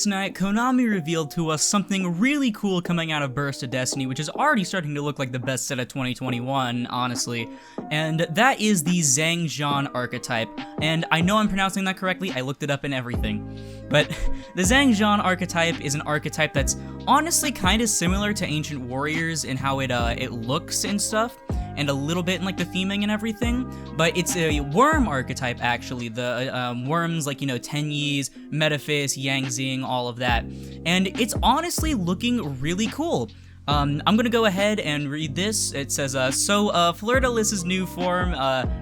last night, Konami revealed to us something really cool coming out of Burst of Destiny, which is already starting to look like the best set of 2021, honestly, and that is the Zhang archetype. And I know I'm pronouncing that correctly, I looked it up and everything. But the Zhang archetype is an archetype that's honestly kind of similar to Ancient Warriors in how it looks and stuff, and a little bit in like the theming and everything, but it's a Wyrm archetype actually. The Wyrms, like, you know, Tenyi's, Metaphys, Yangzing, all of that, and it's honestly looking really cool. I'm gonna go ahead and read this. It says, Fleur-de-Lis's new form,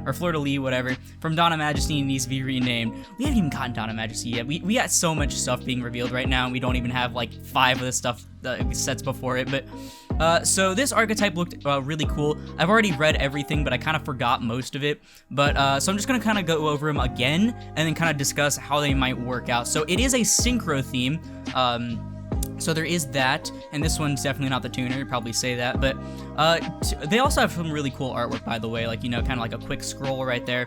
or Fleur-de-Lis, whatever, from Donna Majesty needs to be renamed. We haven't even gotten Donna Majesty yet. We got so much stuff being revealed right now, and we don't even have, like, 5 of the stuff, sets before it, but, so this archetype looked, really cool. I've already read everything, but I kind of forgot most of it, but, so I'm just gonna kind of go over them again, and then kind of discuss how they might work out. So it is a synchro theme, so there is that, and this one's definitely not the tuner, probably say that, but they also have some really cool artwork, by the way, like, you know, kind of like a quick scroll right there.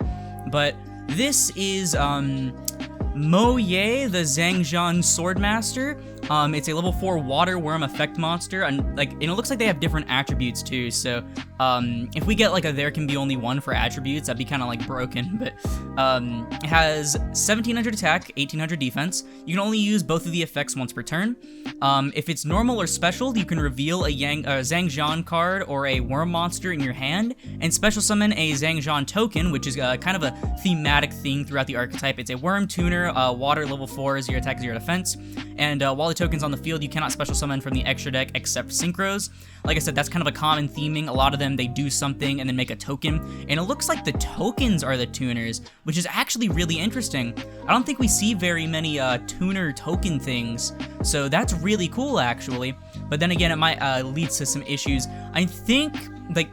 But this is Mo Ye, the Zhang Swordmaster. It's a level 4 water worm effect monster, and it looks like they have different attributes too, so if we get like a there can be only one for attributes, that'd be kind of like broken, but it has 1700 attack, 1800 defense. You can only use both of the effects once per turn. If it's normal or special, you can reveal a Zhang card or a worm monster in your hand, and special summon a Zhang token, which is kind of a thematic thing throughout the archetype. It's a worm tuner, water level 4, 0 attack, 0 defense, and while the token's on the field, you cannot special summon from the extra deck except synchros. Like I said, that's kind of a common theming. A lot of them, they do something and then make a token, and it looks like the tokens are the tuners, which is actually really interesting. I don't think we see very many tuner token things, so that's really cool actually. But then again, it might lead to some issues. I think, like,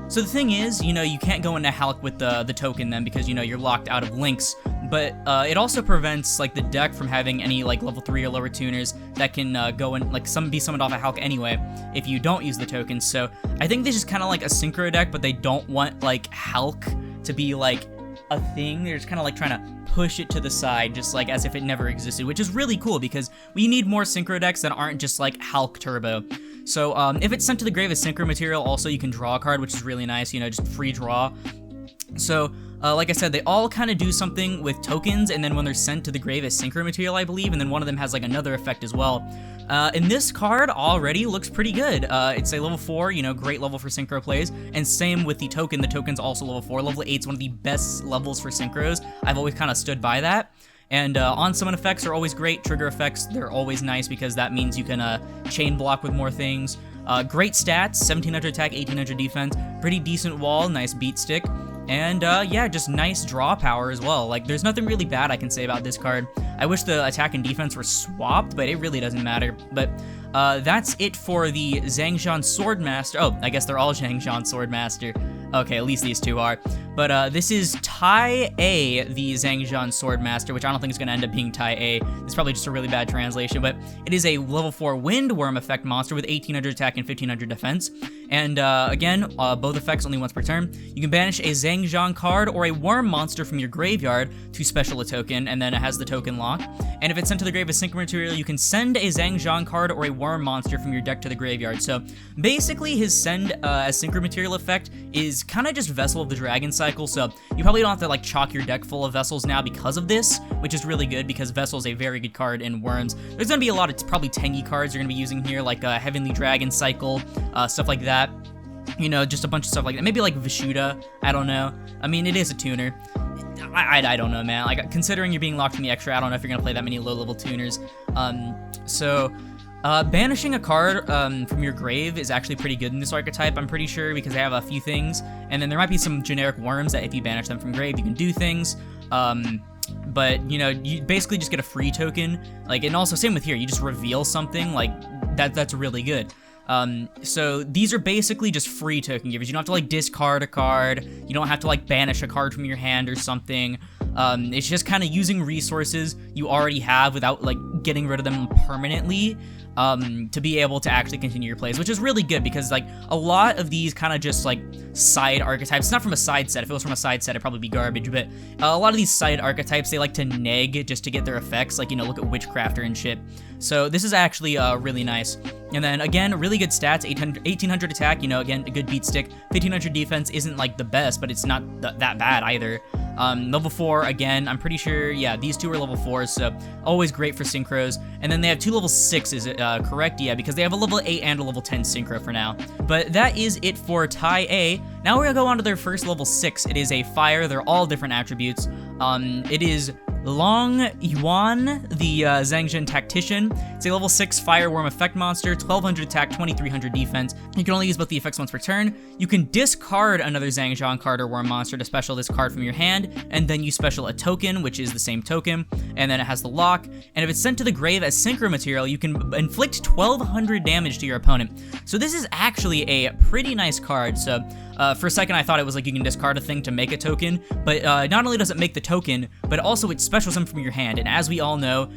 so the thing is, you know, you can't go into Hulk with the token then, because, you know, you're locked out of links, but it also prevents, like, the deck from having any, like, level 3 or lower tuners that can go and, like, be summoned off a Hulk anyway, if you don't use the tokens. So I think this is kind of like a synchro deck, but they don't want, like, Hulk to be, like, a thing. They're just kind of, like, trying to push it to the side, just, like, as if it never existed, which is really cool, because we need more synchro decks that aren't just, like, Hulk Turbo. So, if it's sent to the grave as synchro material, also you can draw a card, which is really nice, you know, just free draw. So, like I said, they all kind of do something with tokens, and then when they're sent to the grave as synchro material, I believe, and then one of them has, like, another effect as well. And this card already looks pretty good. It's a level 4, you know, great level for synchro plays, and same with the token. The token's also level 4. Level 8 is one of the best levels for synchros. I've always kind of stood by that. And on-summon effects are always great. Trigger effects, they're always nice because that means you can chain block with more things. Great stats, 1700 attack, 1800 defense, pretty decent wall, nice beat stick, and yeah, just nice draw power as well. Like, there's nothing really bad I can say about this card. I wish the attack and defense were swapped, but it really doesn't matter. But that's it for the Zhang Swordmaster. Oh, I guess they're all Zhang Swordmaster. Okay, at least these two are. But this is Tai A, the Zhang Swordmaster, which I don't think is going to end up being Tai A. It's probably just a really bad translation, but it is a level 4 wind worm effect monster with 1800 attack and 1500 defense. And again, both effects only once per turn. You can banish a Zhang card or a worm monster from your graveyard to special a token, and then it has the token lock. And if it's sent to the grave as synchro material, you can send a Zhang card or a worm monster from your deck to the graveyard. So basically, his send as synchro material effect is kind of just Vessel of the Dragon cycle, so you probably don't have to, like, chalk your deck full of Vessels now because of this, which is really good because Vessel is a very good card in Worms. There's going to be a lot of probably Tenyi cards you're going to be using here, like Heavenly Dragon cycle, stuff like that. You know, just a bunch of stuff like that. Maybe like Vishuda, I don't know. I mean, it is a tuner. I don't know, man. Like, considering you're being locked in the extra, I don't know if you're going to play that many low-level tuners. Banishing a card from your grave is actually pretty good in this archetype, I'm pretty sure, because they have a few things. And then there might be some generic worms that if you banish them from grave, you can do things. But, you know, you basically just get a free token. Like, and also, same with here, you just reveal something, like, that's really good. So these are basically just free token givers. You don't have to, like, discard a card. You don't have to, like, banish a card from your hand or something. It's just kind of using resources you already have without, like, getting rid of them permanently. to be able to actually continue your plays, which is really good because like a lot of these kind of just like side archetypes, not from a side set, if it was from a side set it'd probably be garbage, but a lot of these side archetypes, they like to neg just to get their effects, like, you know, look at Witchcrafter and shit. So this is actually really nice. And then again, really good stats, 1800 attack, you know, again, a good beat stick, 1500 defense isn't like the best, but it's not that bad either. Level 4, again, I'm pretty sure, yeah, these two are level 4s, so always great for synchros. And then they have 2 level 6s, correct? Yeah, because they have a level 8 and a level 10 synchro for now. But that is it for Tai A. Now we're gonna go on to their first level 6. It is a fire, they're all different attributes. It is Long Yuan, the Zheng Tactician. It's a level 6 Fire Wyrm effect monster, 1200 attack, 2300 defense. You can only use both the effects once per turn. You can discard another Zhang card or Wyrm monster to special this card from your hand, and then you special a token, which is the same token, and then it has the lock. And if it's sent to the grave as synchro material, you can inflict 1200 damage to your opponent. So this is actually a pretty nice card. So for a second I thought it was like you can discard a thing to make a token, but not only does it make the token, but also it specials them from your hand. And as we all know,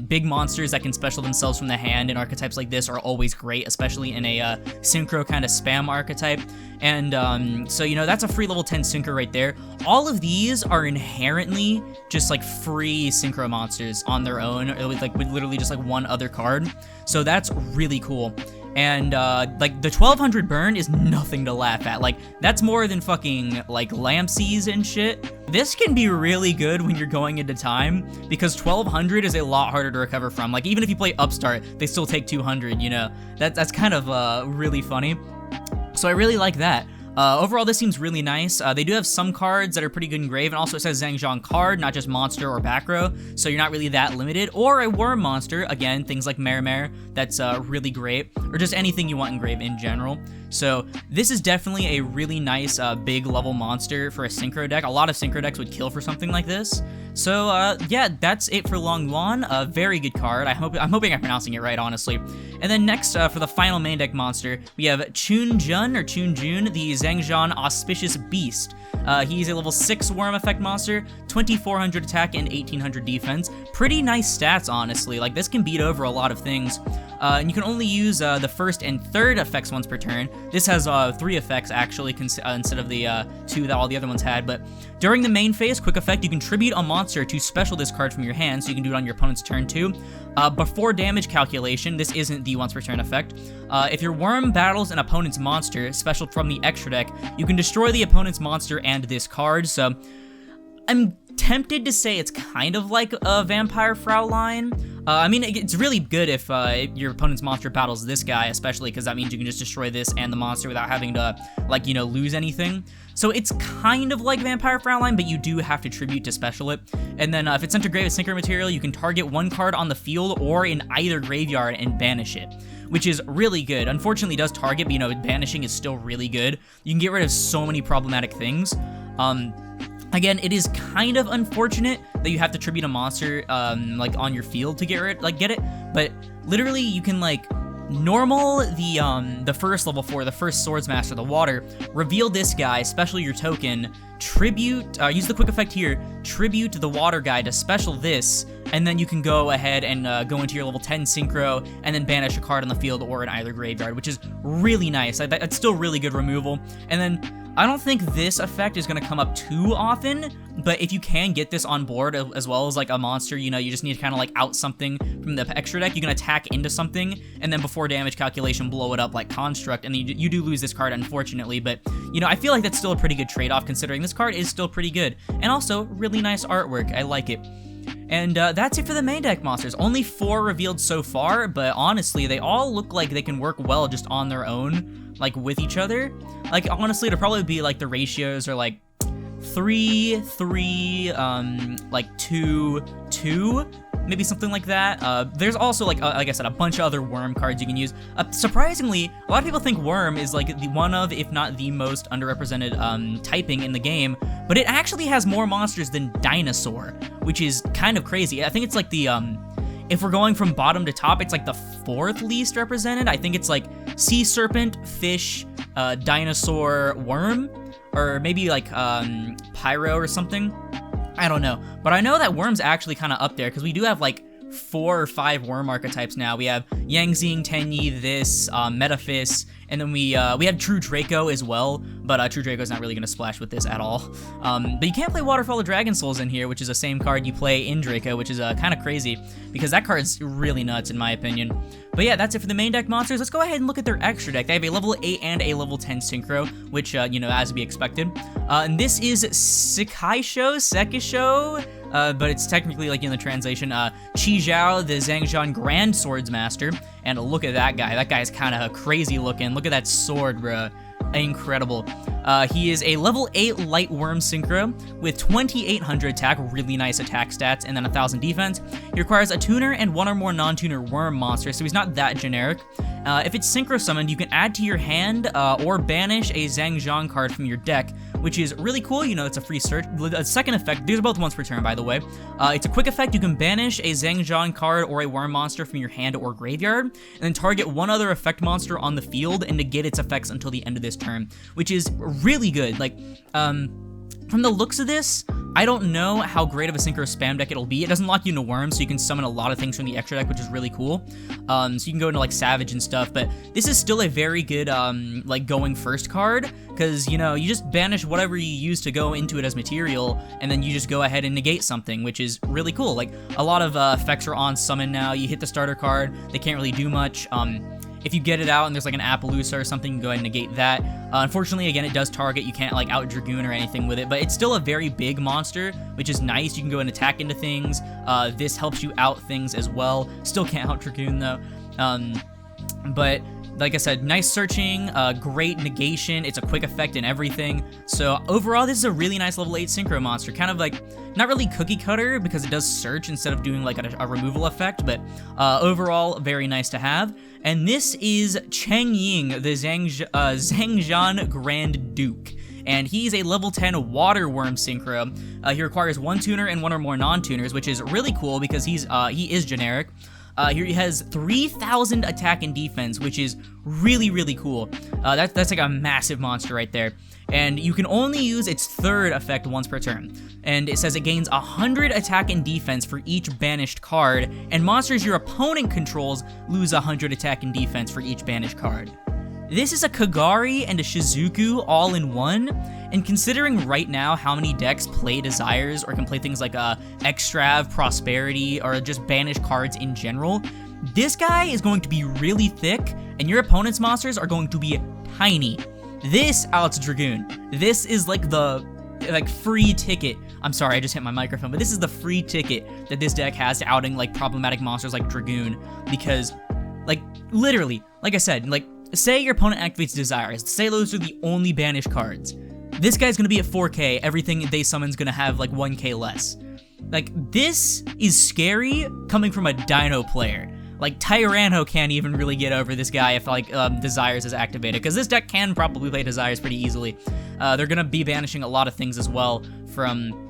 big monsters that can special themselves from the hand in archetypes like this are always great, especially in a synchro kind of spam archetype. And so, you know, that's a free level 10 synchro right there. All of these are inherently just like free synchro monsters on their own, or with literally just like one other card. So that's really cool. And like the 1200 burn is nothing to laugh at. Like that's more than fucking like Lampsies and shit. This can be really good when you're going into time, because 1200 is a lot harder to recover from. Like even if you play Upstart, they still take 200, you know. That's kind of really funny. So I really like that. Overall, this seems really nice. They do have some cards that are pretty good in grave, and also it says Zhang card, not just monster or back row, so you're not really that limited. Or a Wyrm monster, again, things like Mare, that's really great, or just anything you want in grave in general. So this is definitely a really nice big level monster for a synchro deck. A lot of synchro decks would kill for something like this. So yeah, that's it for Long Yuan. A very good card. I'm hoping I'm pronouncing it right, honestly. And then next, for the final main deck monster, we have Chun-Jun, or Chun-Jun, the Zhang Auspicious Beast. He's a level 6 Wyrm effect monster, 2400 attack and 1800 defense. Pretty nice stats, honestly. Like, this can beat over a lot of things. And you can only use the first and third effects once per turn. This has 3 effects, actually, instead of the 2 that all the other ones had. But during the main phase, quick effect, you can tribute a monster to special this card from your hand, so you can do it on your opponent's turn too. Before damage calculation, this isn't the once per turn effect. If your Wyrm battles an opponent's monster, special from the extra deck, you can destroy the opponent's monster and this card. So I'm tempted to say it's kind of like a Vampire Fraulein. I mean, it's really good if your opponent's monster battles this guy, especially because that means you can just destroy this and the monster without having to, like, you know, lose anything. So it's kind of like Vampire Fraulein, but you do have to tribute to special it. And then if it's sent to grave as synchro material, you can target one card on the field or in either graveyard and banish it, which is really good. Unfortunately, it does target, but, you know, banishing is still really good. You can get rid of so many problematic things. Again, it is kind of unfortunate that you have to tribute a monster, like, on your field to get it, but literally you can, like, normal the first level 4, the first Swordsmaster, the water, reveal this guy, special your token, tribute, use the quick effect here, tribute the water guy to special this, and then you can go ahead and go into your level 10 synchro, and then banish a card on the field or in either graveyard, which is really nice. That's still really good removal. And then I don't think this effect is going to come up too often, but if you can get this on board as well as like a monster, you know, you just need to kind of like out something from the extra deck, you can attack into something, and then before damage calculation, blow it up like Construct, and then you do lose this card, unfortunately, but, you know, I feel like that's still a pretty good trade-off, considering this card is still pretty good, and also really nice artwork. I like it. And that's it for the main deck monsters. Only 4 revealed so far, but honestly, they all look like they can work well just on their own, like with each other. Like, honestly, it'll probably be like the ratios are like 3, 3, like 2, 2, maybe something like that. There's also, like I said, a bunch of other Wyrm cards you can use. Surprisingly, a lot of people think Wyrm is like one of, if not the most underrepresented typing in the game, but it actually has more monsters than Dinosaur, which is kind of crazy. I think it's like the, if we're going from bottom to top, it's like the 4th least represented. I think it's like Sea Serpent, Fish, Dinosaur, Wyrm, or maybe like Pyro or something. I don't know, but I know that Wyrm's actually kind of up there, because we do have like 4 or 5 Wyrm archetypes now. We have Yangzing, Tenyi, this, Metaphys, and then we have True Draco as well, but True Draco's not really going to splash with this at all. But you can't play Waterfall of Dragon Souls in here, which is the same card you play in Draco, which is kind of crazy, because that card's really nuts in my opinion. But yeah, that's it for the main deck monsters. Let's go ahead and look at their extra deck. They have a level 8 and a level 10 Synchro, which, you know, as to be expected. And this is Sekisho, but it's technically, like, in the translation, Zhao, the Zhang Grand Swordsmaster. And look at that guy. That guy's kind of crazy looking. Look at that sword, bro. Incredible. He is a level 8 light Wyrm synchro with 2800 attack, really nice attack stats, and then 1000 defense. He requires a tuner and 1 or more non-tuner Wyrm monsters, so he's not that generic. If it's synchro summoned, you can add to your hand or banish a Zhang card from your deck, which is really cool. You know, it's a free search. A second effect, these are both once per turn, by the way. It's a quick effect. You can banish a Zhang card or a Wyrm monster from your hand or graveyard, and then target one other effect monster on the field and negate its effects until the end of this turn, which is really good. Like, from the looks of this, I don't know how great of a synchro spam deck it'll be. It doesn't lock you into Wyrm, so you can summon a lot of things from the extra deck, which is really cool. So you can go into, like, Savage and stuff, but this is still a very good, like, going first card, because, you know, you just banish whatever you use to go into it as material, and then you just go ahead and negate something, which is really cool. Like, a lot of effects are on summon now. You hit the starter card, they can't really do much. If you get it out and there's like an Appaloosa or something, you can go ahead and negate that. Unfortunately, again, it does target. You can't like out Dragoon or anything with it, but it's still a very big monster, which is nice. You can go and attack into things. This helps you out things as well. Still can't out Dragoon though. But like I said, nice searching, great negation. It's a quick effect and everything. So overall, this is a really nice level 8 synchro monster. Kind of like, not really cookie cutter because it does search instead of doing like a removal effect, but overall, very nice to have. And this is Cheng Ying, the Zhang Grand Duke. And he's a level 10 Water Wyrm synchro. He requires 1 tuner and 1 or more non-tuners, which is really cool because he is generic. Here he has 3000 attack and defense, which is really, really cool. That's like a massive monster right there. And you can only use its 3rd effect once per turn. And it says it gains 100 attack and defense for each banished card, and monsters your opponent controls lose 100 attack and defense for each banished card. This is a Kagari and a Shizuku all in one, and considering right now how many decks play Desires or can play things like Extrav, Prosperity, or just banish cards in general, this guy is going to be really thick, and your opponent's monsters are going to be tiny. This outs Dragoon. This is like the free ticket. I'm sorry, I just hit my microphone, but this is the free ticket that this deck has to outing like problematic monsters like Dragoon, because like literally, like I said, like say your opponent activates Desires, say those are the only banished cards. This guy's gonna be at 4k, everything they summon's gonna have like 1k less. Like, this is scary coming from a Dino player. Like, Tyranno can't even really get over this guy if, like, Desires is activated, because this deck can probably play Desires pretty easily. They're gonna be banishing a lot of things as well from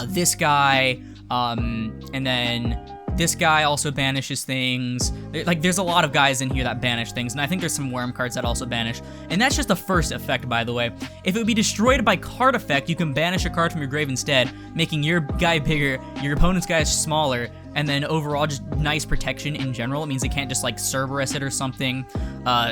this guy, and then this guy also banishes things. Like, there's a lot of guys in here that banish things, and I think there's some Wyrm cards that also banish. And that's just the first effect, by the way. If it would be destroyed by card effect, you can banish a card from your grave instead, making your guy bigger, your opponent's guy smaller, and then overall just nice protection in general. It means they can't just like Cerberus it or something.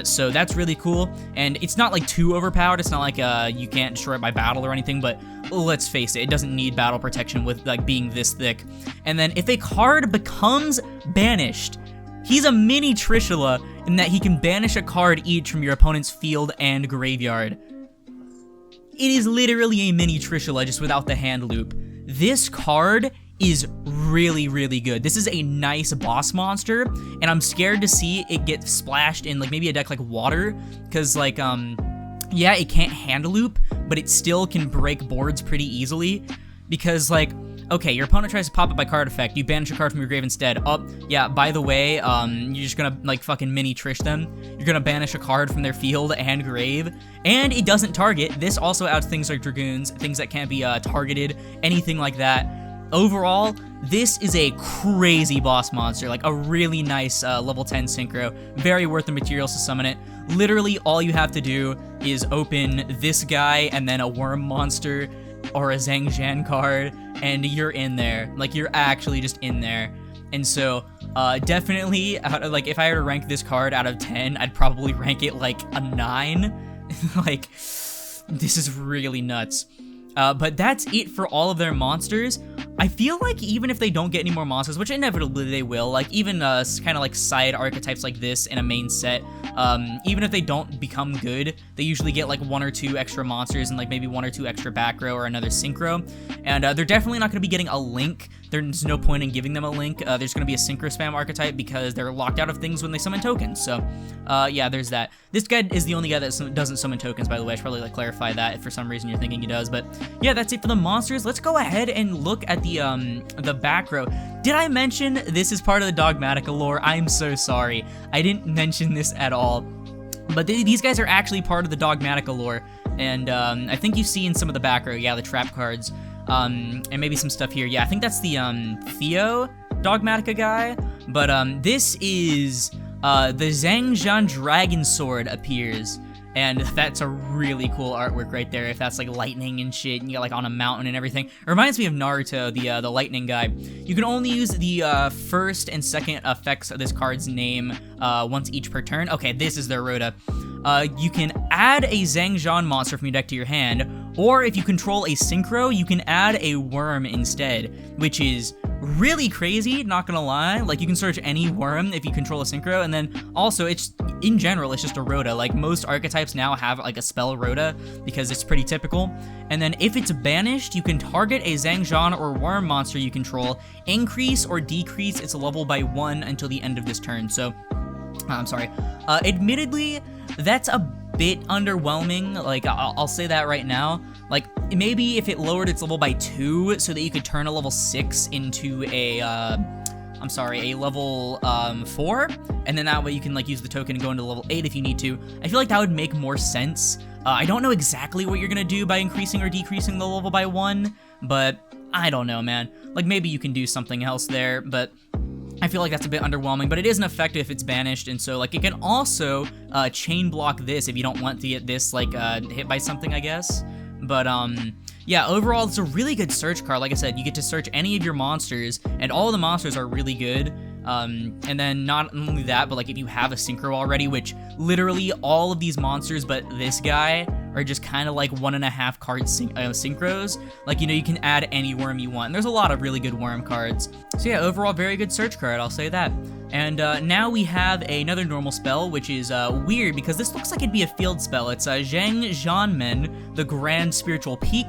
So that's really cool. And it's not like too overpowered. It's not like you can't destroy it by battle or anything, but let's face it, it doesn't need battle protection with like being this thick. And then if a card becomes banished, he's a mini Trishula in that he can banish a card each from your opponent's field and graveyard. It is literally a mini Trishula just without the hand loop. This card is really, really good. This is a nice boss monster, and I'm scared to see it get splashed in like maybe a deck like Water, because like yeah, it can't hand loop, but it still can break boards pretty easily, because like, okay, your opponent tries to pop it by card effect, you banish a card from your grave instead. Oh, yeah, by the way, you're just gonna like fucking mini Trish them. You're gonna banish a card from their field and grave, and it doesn't target. This also outs things like Dragoons, things that can't be targeted, anything like that. Overall, this is a crazy boss monster, like a really nice level 10 synchro, very worth the materials to summon it. Literally, all you have to do is open this guy and then a Wyrm monster or a Zhang card, and you're in there. Like, you're actually just in there. And so definitely, like, if I were to rank this card out of 10, I'd probably rank it like a 9. Like, this is really nuts. But that's it for all of their monsters. I feel like even if they don't get any more monsters, which inevitably they will, like even kind of like side archetypes like this in a main set, even if they don't become good, they usually get like 1 or 2 extra monsters and like maybe 1 or 2 extra back row or another synchro. And they're definitely not going to be getting a link. There's no point in giving them a link. There's going to be a synchro spam archetype because they're locked out of things when they summon tokens. So yeah, there's that. This guy is the only guy that doesn't summon tokens, by the way. I should probably like clarify that if for some reason you're thinking he does. But yeah, that's it for the monsters. Let's go ahead and look at the back row. Did I mention this is part of the Dogmatica lore? I'm so sorry. I didn't mention this at all. But these guys are actually part of the Dogmatica lore. And I think you see in some of the back row, yeah, the trap cards. And maybe some stuff here. Yeah, I think that's the Theo Dogmatica guy. But this is the Zhang Zhan Dragon Sword appears. And that's a really cool artwork right there. If that's like lightning and shit, and you got like on a mountain and everything. It reminds me of Naruto, the lightning guy. You can only use the first and second effects of this card's name once each per turn. Okay, this is their Rhoda. You can add a Zhang Zhan monster from your deck to your hand, or if you control a synchro, you can add a Wyrm instead, which is really crazy, not gonna lie. Like, you can search any Wyrm if you control a synchro, and then also, it's, in general, it's just a Rhoda. Like, most archetypes now have, like, a spell Rhoda, because it's pretty typical. And then, if it's banished, you can target a Zhang Zhan or Wyrm monster you control, increase or decrease its level by 1 until the end of this turn. So, I'm sorry. Admittedly, that's a bit underwhelming. Like, I'll say that right now. Like, maybe if it lowered its level by 2 so that you could turn a level 6 into a, a level 4, and then that way you can, like, use the token and go into level 8 if you need to. I feel like that would make more sense. I don't know exactly what you're gonna do by increasing or decreasing the level by 1, but I don't know, man. Like, maybe you can do something else there, but I feel like that's a bit underwhelming, but it isn't effective if it's banished, and so, like, it can also chain block this if you don't want to get this, like, hit by something, I guess. But, yeah, overall, it's a really good search card. Like I said, you get to search any of your monsters, and all of the monsters are really good. And then not only that, but, like, if you have a synchro already, which literally all of these monsters but this guy are just kind of like 1.5 card synchros. Like, you know, you can add any Wyrm you want. And there's a lot of really good Wyrm cards. So yeah, overall, very good search card, I'll say that. And now we have another normal spell, which is weird because this looks like it'd be a field spell. It's Zheng Zhanmen, the Grand Spiritual Peak.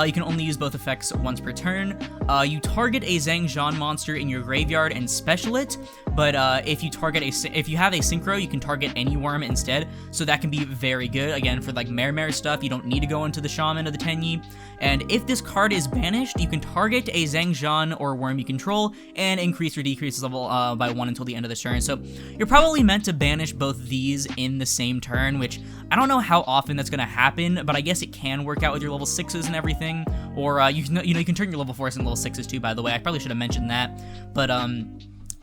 You can only use both effects once per turn. You target a Zhang Zhan monster in your graveyard and special it, but if you have a synchro, you can target any Wyrm instead, so that can be very good. Again, for like Mare stuff, you don't need to go into the Shaman or the Tenyi. And if this card is banished, you can target a Zhang Zhan or Wyrm you control and increase or decrease its level by 1 until the end of the turn. So you're probably meant to banish both these in the same turn, which I don't know how often that's going to happen, but I guess it can work out with your level 6s and everything. Or you can turn your level 4s and level 6s too, by the way. I probably should have mentioned that. But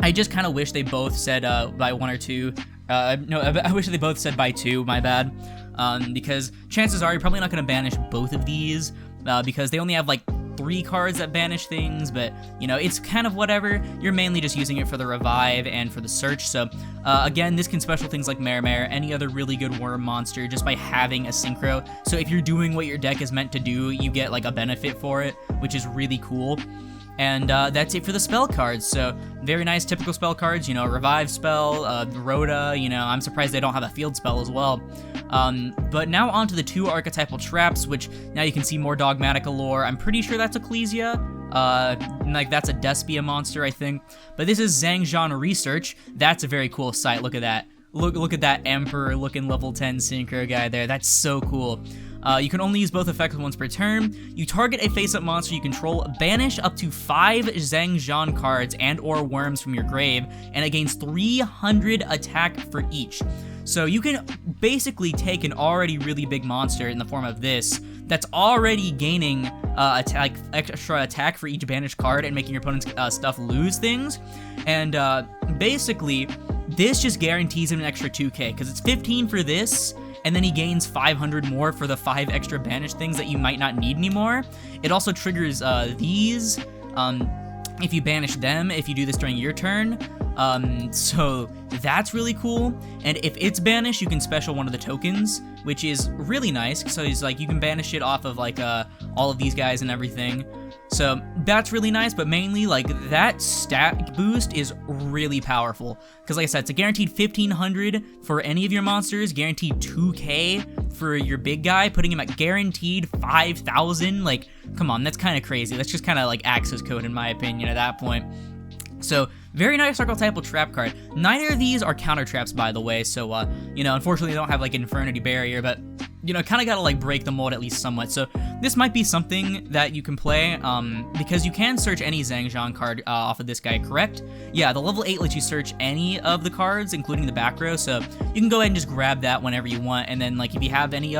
I just kind of wish they both said by 1 or 2. No, I wish they both said by 2, my bad. Because chances are you're probably not going to banish both of these because they only have like 3 cards that banish things, but you know, it's kind of whatever. You're mainly just using it for the revive and for the search. So again, this can special things like Mare, any other really good Wyrm monster just by having a synchro. So if you're doing what your deck is meant to do, you get like a benefit for it, which is really cool. And that's it for the spell cards. So very nice typical spell cards, you know, revive spell, Rhoda, you know, I'm surprised they don't have a field spell as well. But now on to the 2 archetypal traps, which now you can see more Dogmatica lore. I'm pretty sure that's Ecclesia. Like that's a Despia monster, I think. But this is Zhang Zhan Research. That's a very cool sight. Look at that. Look at that Emperor looking level 10 synchro guy there. That's so cool. You can only use both effects once per turn. You target a face-up monster you control, banish up to 5 Zhang Zhan cards and or Wyrms from your grave, and it gains 300 attack for each. So you can basically take an already really big monster in the form of this that's already gaining extra attack for each banished card and making your opponent's stuff lose things. And basically, this just guarantees him an extra 2k because it's 15 for this, and then he gains 500 more for the 5 extra banished things that you might not need anymore. It also triggers these, if you banish them, if you do this during your turn. So that's really cool. And if it's banished, you can special one of the tokens, which is really nice. So it's like you can banish it off of like all of these guys and everything. So that's really nice, but mainly like that stat boost is really powerful. Because like I said, it's a guaranteed 1500 for any of your monsters, guaranteed 2k for your big guy, putting him at guaranteed 5000. Like, come on, that's kind of crazy. That's just kind of like access code in my opinion at that point. So, very nice archetypal trap card. Neither of these are counter traps, by the way, so, you know, unfortunately they don't have, like, Infernity Barrier, but, you know, kind of gotta, like, break the mold at least somewhat. So, this might be something that you can play, because you can search any Zhang card off of this guy, correct? Yeah, the level 8 lets you search any of the cards, including the back row, so you can go ahead and just grab that whenever you want, and then, like, if you have any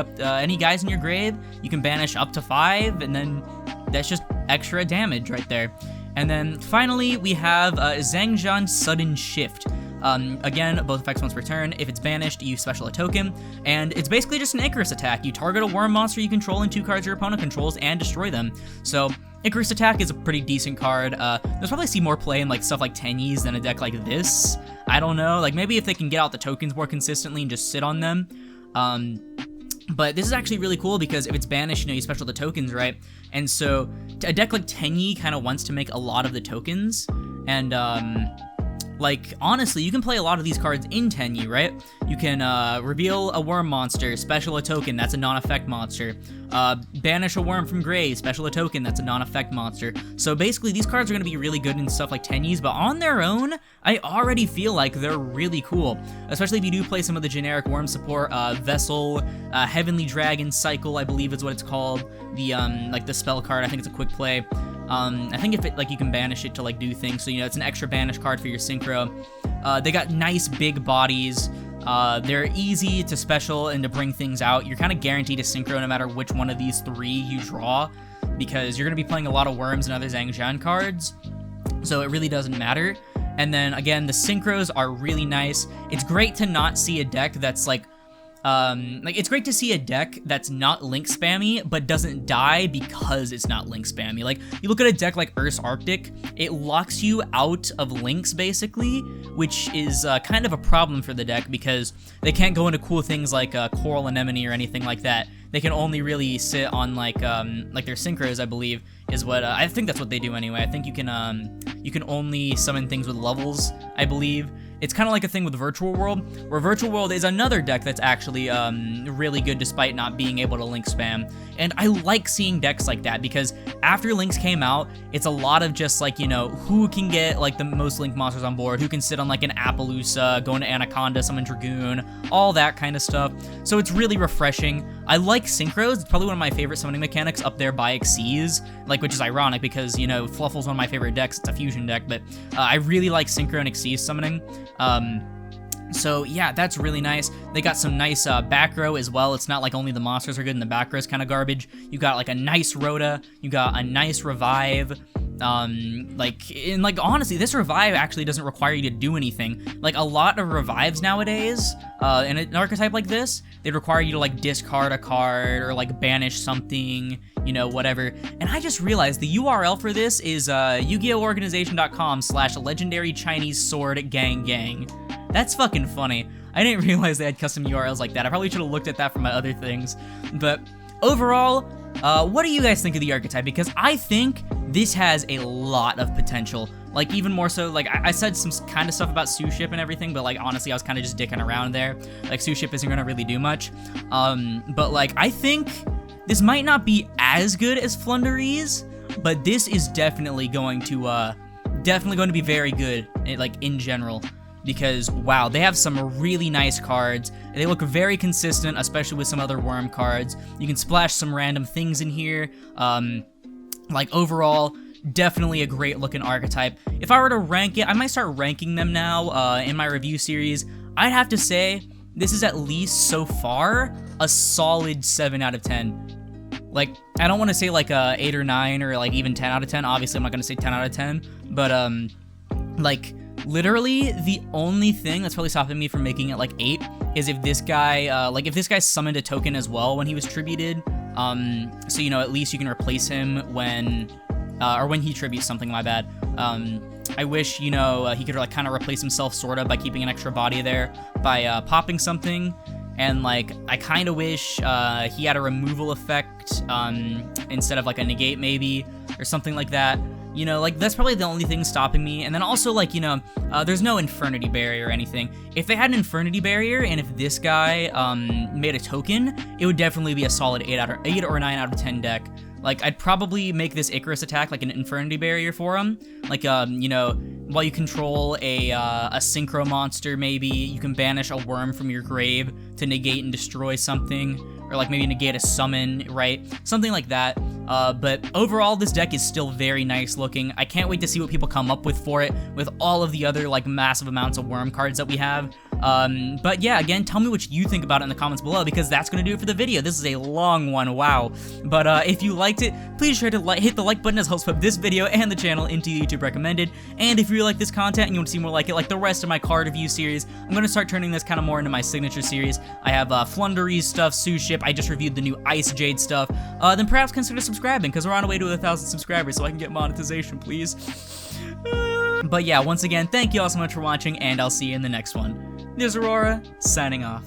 guys in your grave, you can banish up to 5, and then that's just extra damage right there. And then finally, we have Zhang Sudden Shift. Again, both effects once per turn. If it's banished, you special a token, and it's basically just an Icarus attack. You target a Wyrm monster you control and 2 cards your opponent controls and destroy them. So Icarus attack is a pretty decent card. There's probably see more play in like stuff like Tenyis than a deck like this. I don't know, like maybe if they can get out the tokens more consistently and just sit on them. But this is actually really cool because if it's banished, you know, you special the tokens, right? And so a deck like Tenyi kind of wants to make a lot of the tokens. And, like, honestly, you can play a lot of these cards in Tenyi, right? You can reveal a Wyrm monster, special a token, that's a non-effect monster. Banish a Wyrm from grave, special a token, that's a non-effect monster. So basically, these cards are going to be really good in stuff like Tenyis, but on their own, I already feel like they're really cool. Especially if you do play some of the generic Wyrm support, Vessel, Heavenly Dragon Cycle, I believe is what it's called. The, like the spell card, I think it's a quick play. I think if it, like, you can banish it to, like, do things, so, you know, it's an extra banish card for your synchro. They got nice big bodies. They're easy to special and to bring things out. You're kind of guaranteed to synchro no matter which one of these 3 you draw, because you're going to be playing a lot of Wyrms and other Zhang cards, so it really doesn't matter. And then, again, the synchros are really nice. It's great to not see a deck that's, like, it's great to see a deck that's not link spammy, but doesn't die because it's not link spammy. Like, you look at a deck like Earth's Arctic, it locks you out of links, basically, which is kind of a problem for the deck because they can't go into cool things like Coral Anemone or anything like that. They can only really sit on, like their synchros, I believe, is what, I think that's what they do anyway. I think you can only summon things with levels, I believe. It's kind of like a thing with Virtual World, where Virtual World is another deck that's actually really good despite not being able to link spam. And I like seeing decks like that because after links came out, it's a lot of just like, you know, who can get like the most link monsters on board, who can sit on like an Appaloosa, go into Anaconda, summon Dragoon, all that kind of stuff. So it's really refreshing. I like synchros. It's probably one of my favorite summoning mechanics up there by Xyz, like, which is ironic because, you know, Fluffle's one of my favorite decks. It's a fusion deck, but I really like synchro and Xyz summoning. So yeah, that's really nice. They got some nice back row as well. It's not like only the monsters are good and the back row is kind of garbage. You got like a nice Rhoda, you got a nice revive. Like honestly, this revive actually doesn't require you to do anything. Like a lot of revives nowadays, in an archetype like this, they require you to like discard a card or like banish something, you know, whatever. And I just realized the URL for this is yugihoorganization.com/legendary Chinese sword gang. That's fucking funny. I didn't realize they had custom URLs like that. I probably should have looked at that for my other things. But overall, what do you guys think of the archetype? Because I think this has a lot of potential. Like, even more so, like, I said some kind of stuff about Suship and everything, but, like, honestly, I was kind of just dicking around there. Like, Suship isn't gonna really do much. But, like, I think this might not be as good as Flunderies, but this is definitely going to be very good, like, in general. Because, wow, they have some really nice cards. They look very consistent, especially with some other Wyrm cards. You can splash some random things in here. Like, overall, definitely a great looking archetype. If I were to rank it, I might start ranking them now in my review series. I'd have to say this is at least, so far, a solid 7 out of 10. Like, I don't want to say like a 8 or 9 or like even 10 out of 10. Obviously, I'm not going to say 10 out of 10. But, like, literally, the only thing that's probably stopping me from making it like 8 is if this guy, if this guy summoned a token as well when he was tributed. So, you know, at least you can replace him when or when he tributes something, my bad. I wish, you know, he could like kind of replace himself sort of by keeping an extra body there by popping something. And like, I kind of wish he had a removal effect instead of like a negate maybe, or something like that. You know, like, that's probably the only thing stopping me. And then also, like, you know, there's no Infernity Barrier or anything. If they had an Infernity Barrier, and if this guy made a token, it would definitely be a solid 8 or 9 out of 10 deck. Like, I'd probably make this Icarus attack like an Infernity Barrier for him. Like, you know, while you control a Synchro monster, maybe, you can banish a Wyrm from your grave to negate and destroy something. Or, like, maybe negate a summon, right? Something like that. But overall, this deck is still very nice looking. I can't wait to see what people come up with for it, with all of the other, like, massive amounts of Wyrm cards that we have. But yeah, again, tell me what you think about it in the comments below, because that's gonna do it for the video. This is a long one, wow. But if you liked it, please sure to hit the like button, as helps put this video and the channel into the YouTube recommended. And if you like this content and you want to see more like it, like the rest of my card review series, I'm gonna start turning this kind of more into my signature series. I have Flunderies stuff, Suship, I just reviewed the new Ice Jade stuff. Then perhaps consider subscribing, because we're on our way to 1,000 subscribers, so I can get monetization, please. But yeah, once again, thank you all so much for watching, and I'll see you in the next one. This is Aurora, signing off.